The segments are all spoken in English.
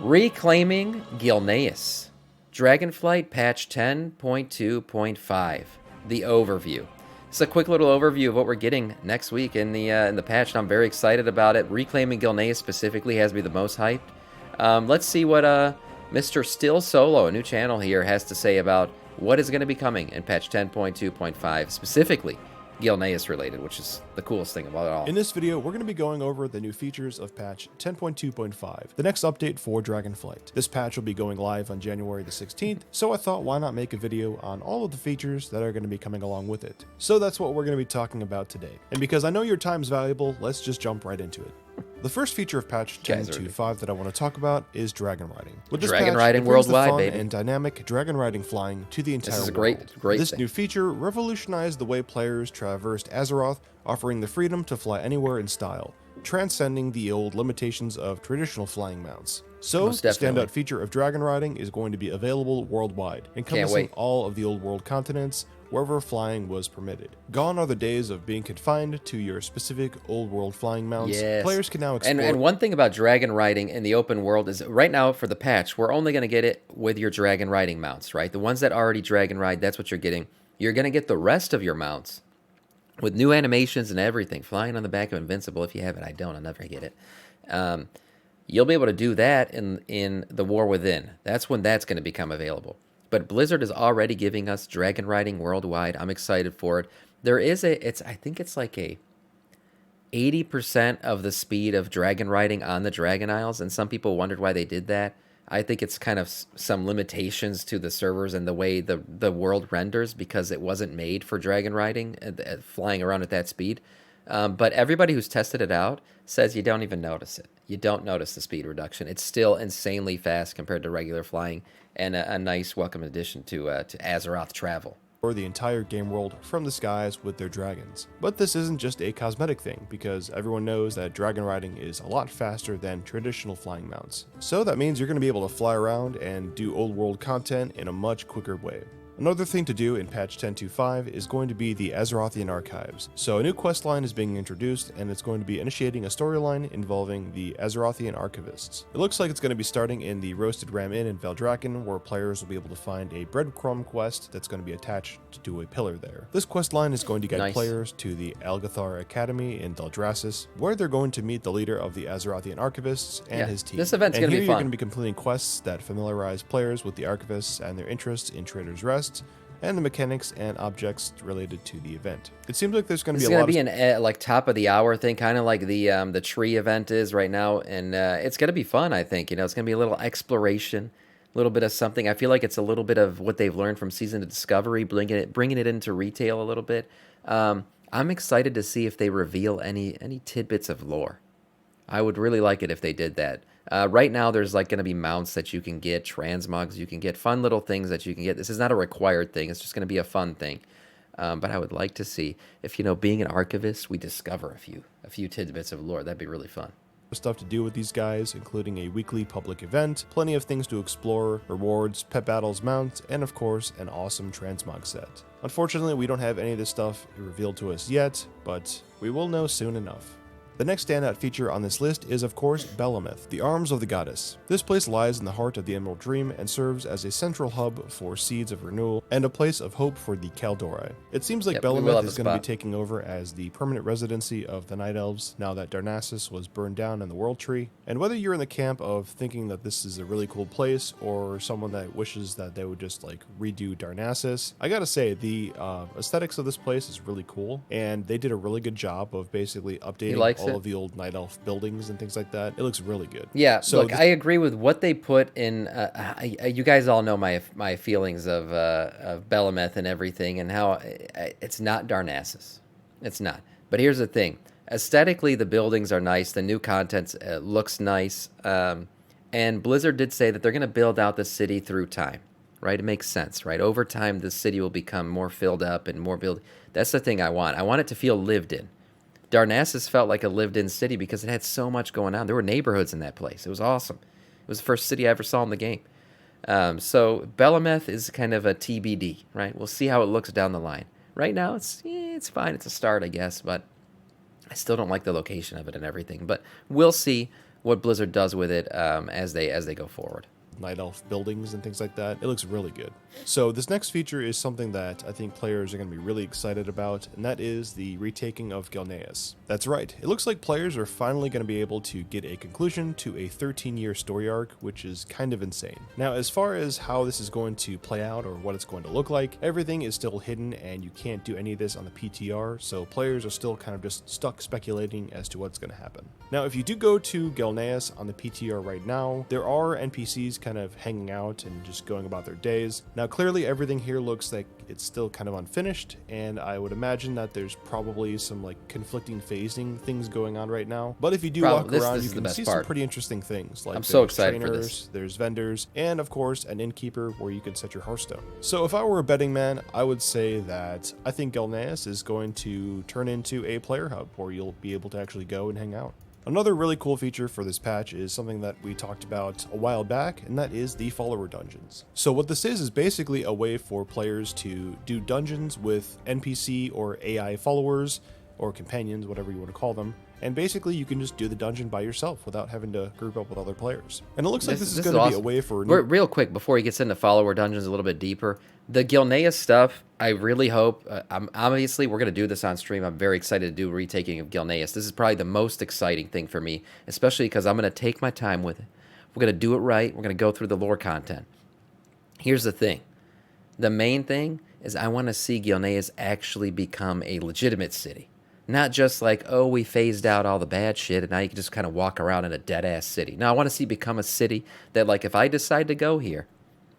Reclaiming GILNEAS. Dragonflight patch 10.2.5. The overview. It's a quick little overview of what we're getting next week in the patch, and I'm very excited about it. Reclaiming GILNEAS specifically has me the most hyped. Let's see what Mr. Still Solo, a new channel here, has to say about what is going to be coming in patch 10.2.5, specifically GILNEAS related, which is the coolest thing about it all. In this video, we're going to be going over the new features of patch 10.2.5, the next update for Dragonflight. This patch will be going live on January the 16th, so I thought why not make a video on all of the features that are going to be coming along with it. So that's what we're going to be talking about today. And because I know your time's valuable, let's just jump right into it. The first feature of patch 10.2.5 that I want to talk about is dragon riding. With this Dragon patch, riding it brings worldwide, the fun baby. and dynamic dragon riding flying to the entire This is a world. great This thing. new feature revolutionized the way players traversed Azeroth, offering the freedom to fly anywhere in style, transcending the old limitations of traditional flying mounts. So, Most the definitely. standout feature of dragon riding is going to be available worldwide, encompassing wait. all of the old world continents, wherever flying was permitted. Gone are the days of being confined to your specific old world flying mounts. Yes. Players can now explore. And one thing about dragon riding in the open world is right now for the patch, we're only going to get it with your dragon riding mounts, right? The ones that already dragon ride, that's what you're getting. You're going to get the rest of your mounts with new animations and everything. Flying on the back of Invincible, if you have it, I don't, I'll never get it. You'll be able to do that in the War Within. That's when that's going to become available. But Blizzard is already giving us dragon riding worldwide. I'm excited for it. There is I think it's like a 80% of the speed of dragon riding on the Dragon Isles, and some people wondered why they did that. I think it's kind of some limitations to the servers and the way the world renders because it wasn't made for dragon riding, flying around at that speed. But everybody who's tested it out says you don't even notice it. You don't notice the speed reduction. It's still insanely fast compared to regular flying, and a nice welcome addition to Azeroth travel. The entire game world from the skies with their dragons. But this isn't just a cosmetic thing, because everyone knows that dragon riding is a lot faster than traditional flying mounts. So that means you're going to be able to fly around and do old world content in a much quicker way. Another thing to do in patch 10.2.5 is going to be the Azerothian Archives. So a new questline is being introduced, and it's going to be initiating a storyline involving the Azerothian Archivists. It looks like it's going to be starting in the Roasted Ram Inn in Veldraken, where players will be able to find a breadcrumb quest that's going to be attached to a pillar there. This questline is going to guide players to the Algathar Academy in Daldrassus, where they're going to meet the leader of the Azerothian Archivists and his team. This event's going to be fun. You're going to be completing quests that familiarize players with the Archivists and their interests in Trader's Rest, and the mechanics and objects related to the event. It seems like there's going to be a lot of... It's going to be an like top of the hour thing, kind of like the tree event is right now, and it's going to be fun. I think it's going to be a little exploration, a little bit of something. I feel like it's a little bit of what they've learned from Season of Discovery, bringing it into retail a little bit. I'm excited to see if they reveal any tidbits of lore. I would really like it if they did that. Right now, there's like going to be mounts that you can get, transmogs you can get, fun little things that you can get. This is not a required thing. It's just going to be a fun thing. But I would like to see if, being an archivist, we discover a few tidbits of lore. That'd be really fun. Stuff to do with these guys, including a weekly public event, plenty of things to explore, rewards, pet battles, mounts, and of course, an awesome transmog set. Unfortunately, we don't have any of this stuff revealed to us yet, but we will know soon enough. The next standout feature on this list is, of course, Belemeth, the Arms of the Goddess. This place lies in the heart of the Emerald Dream and serves as a central hub for Seeds of Renewal and a place of hope for the Kaldori. It seems like Belemeth is going to be taking over as the permanent residency of the Night Elves now that Darnassus was burned down in the World Tree. And whether you're in the camp of thinking that this is a really cool place or someone that wishes that they would just redo Darnassus, I gotta say, the aesthetics of this place is really cool, and they did a really good job of basically updating all of the old Night Elf buildings and things like that. It looks really good. Yeah, so look, I agree with what they put in. You guys all know my feelings of Belemeth and everything, and how it's not Darnassus. It's not. But here's the thing: aesthetically, the buildings are nice. The new content looks nice, and Blizzard did say that they're going to build out the city through time. Right? It makes sense, right? Over time, the city will become more filled up and more built. That's the thing I want. I want it to feel lived in. Darnassus felt like a lived-in city because it had so much going on. There were neighborhoods in that place. It was awesome. It was the first city I ever saw in the game. So Belemeth is kind of a TBD, right? We'll see how it looks down the line. Right now, it's fine. It's a start, I guess, but I still don't like the location of it and everything. But we'll see what Blizzard does with it as they go forward. Night elf buildings and things like that. It looks really good. So this next feature is something that I think players are going to be really excited about, and that is the retaking of GILNEAS. That's right, it looks like players are finally going to be able to get a conclusion to a 13-year story arc, which is kind of insane. Now, as far as how this is going to play out or what it's going to look like, everything is still hidden and you can't do any of this on the PTR, so players are still kind of just stuck speculating as to what's going to happen. Now, if you do go to GILNEAS on the PTR right now, there are NPCs kind of hanging out and just going about their days. Now, clearly everything here looks like it's still kind of unfinished, and I would imagine that there's probably some like conflicting phasing things going on right now. But if you do walk around, you can see some pretty interesting things. Like I'm so excited for this. There's vendors, and of course an innkeeper where you can set your Hearthstone. So if I were a betting man, I would say that I think GILNEAS is going to turn into a player hub where you'll be able to actually go and hang out. Another really cool feature for this patch is something that we talked about a while back, and that is the follower dungeons. So what this is basically a way for players to do dungeons with NPC or AI followers, or companions, whatever you want to call them, and basically you can just do the dungeon by yourself without having to group up with other players. And it looks like this is going to be a way for... Real quick, before he gets into follower dungeons a little bit deeper, the GILNEAS stuff, I really hope, obviously we're going to do this on stream. I'm very excited to do a retaking of GILNEAS. This is probably the most exciting thing for me, especially because I'm going to take my time with it. We're going to do it right. We're going to go through the lore content. Here's the thing. The main thing is I want to see GILNEAS actually become a legitimate city. Not just like, oh, we phased out all the bad shit and now you can just kind of walk around in a dead-ass city. No, I want to see become a city that, like, if I decide to go here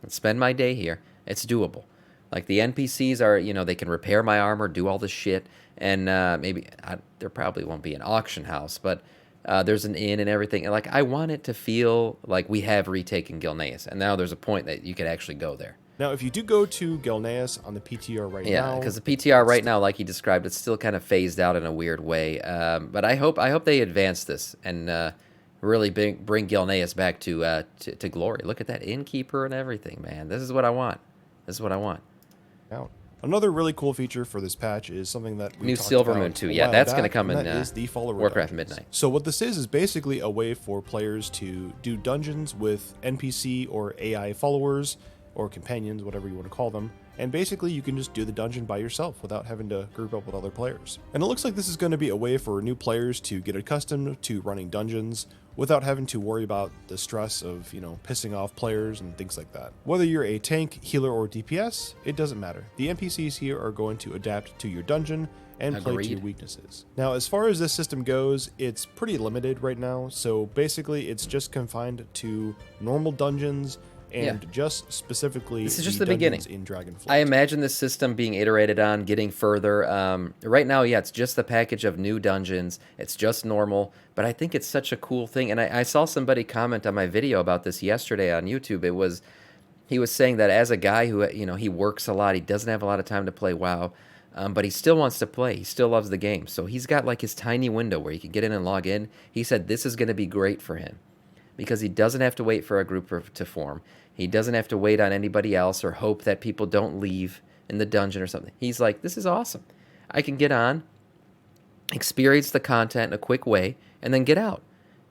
and spend my day here, it's doable. Like, the NPCs are, you know, they can repair my armor, do all this shit, and there probably won't be an auction house, but there's an inn and everything. And, like, I want it to feel like we have retaken GILNEAS, and now there's a point that you could actually go there. Now, if you do go to GILNEAS on the PTR right now... Yeah, because the PTR right now, like he described, it's still kind of phased out in a weird way. But I hope they advance this and really bring GILNEAS back to glory. Look at that innkeeper and everything, man. This is what I want. This is what I want. Out. Another really cool feature for this patch is something that we New talked Silver about Moon too. Yeah, that's going to come in the Warcraft Midnight. So what this is basically a way for players to do dungeons with NPC or AI followers, or companions, whatever you want to call them, and basically you can just do the dungeon by yourself without having to group up with other players. And it looks like this is going to be a way for new players to get accustomed to running dungeons without having to worry about the stress of, you know, pissing off players and things like that. Whether you're a tank, healer, or DPS, it doesn't matter. The NPCs here are going to adapt to your dungeon and play to your weaknesses. Now, as far as this system goes, it's pretty limited right now, so basically it's just confined to normal dungeons and just specifically this is just the beginning in Dragonflight. I imagine this system being iterated on, getting further. Right now, yeah, it's just the package of new dungeons. It's just normal, but I think it's such a cool thing. And I saw somebody comment on my video about this yesterday on YouTube. He was saying that as a guy who, you know, he works a lot, he doesn't have a lot of time to play WoW, but he still wants to play. He still loves the game. So he's got like his tiny window where he can get in and log in. He said this is going to be great for him because he doesn't have to wait for a group to form. He doesn't have to wait on anybody else or hope that people don't leave in the dungeon or something. He's like, this is awesome. I can get on, experience the content in a quick way, and then get out.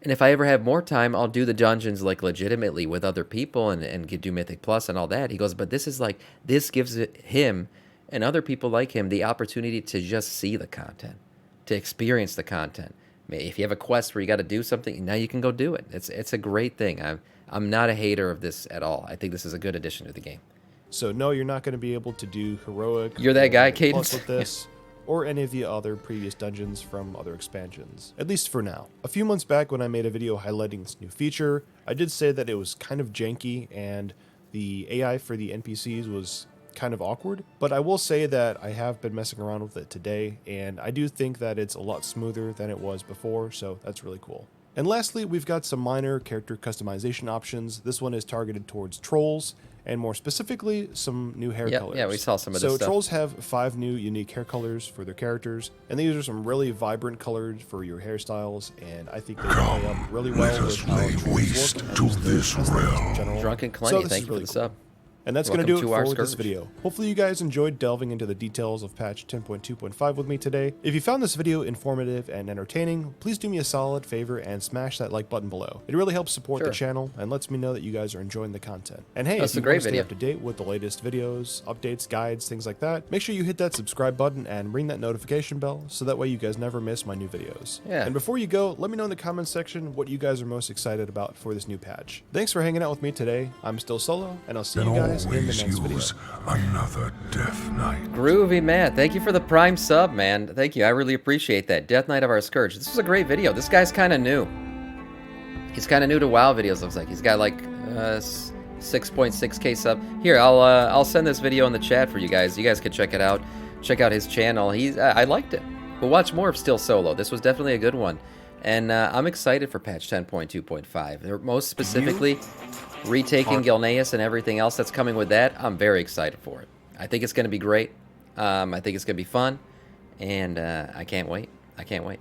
And if I ever have more time, I'll do the dungeons like legitimately with other people and do Mythic Plus and all that. He goes, but this is like, this gives him and other people like him the opportunity to just see the content, to experience the content. If you have a quest where you got to do something, now you can go do it. It's a great thing. I'm not a hater of this at all. I think this is a good addition to the game. So no, you're not going to be able to do heroic. You're that guy, Cadence. With this, or any of the other previous dungeons from other expansions, at least for now. A few months back, when I made a video highlighting this new feature, I did say that it was kind of janky and the AI for the NPCs was kind of awkward, but I will say that I have been messing around with it today, and I do think that it's a lot smoother than it was before, so that's really cool. And lastly, we've got some minor character customization options. This one is targeted towards trolls, and more specifically, some new hair colors. Yeah, we saw some of this stuff. So trolls have 5 new unique hair colors for their characters, and these are some really vibrant colors for your hairstyles, and I think they play up really well with how trolls look to this realm. Drunken Clenny, thank you for the sub. And that's going to do it our for this Scourge. video. Hopefully you guys enjoyed delving into the details of patch 10.2.5 with me today. If you found this video informative and entertaining, please do me a solid favor and smash that like button below. It really helps support the channel and lets me know that you guys are enjoying the content. And hey, if you want to stay up to date with the latest videos, updates, guides, things like that, make sure you hit that subscribe button and ring that notification bell so that way you guys never miss my new videos. And before you go, let me know in the comments section what you guys are most excited about for this new patch. Thanks for hanging out with me today. I'm still Solo, and I'll see you guys in the next video. Another Death Knight. Groovy, man. Thank you for the Prime sub, man. Thank you. I really appreciate that. Death Knight of our Scourge. This was a great video. This guy's kind of new. He's kind of new to WoW videos, looks like. He's got like 6.6k sub. Here, I'll send this video in the chat for you guys. You guys can check it out. Check out his channel. I liked it. We'll watch more of Still Solo. This was definitely a good one. And I'm excited for patch 10.2.5. Most specifically, retaking GILNEAS and everything else that's coming with that. I'm very excited for it. I think it's going to be great. I think it's going to be fun. And I can't wait. I can't wait.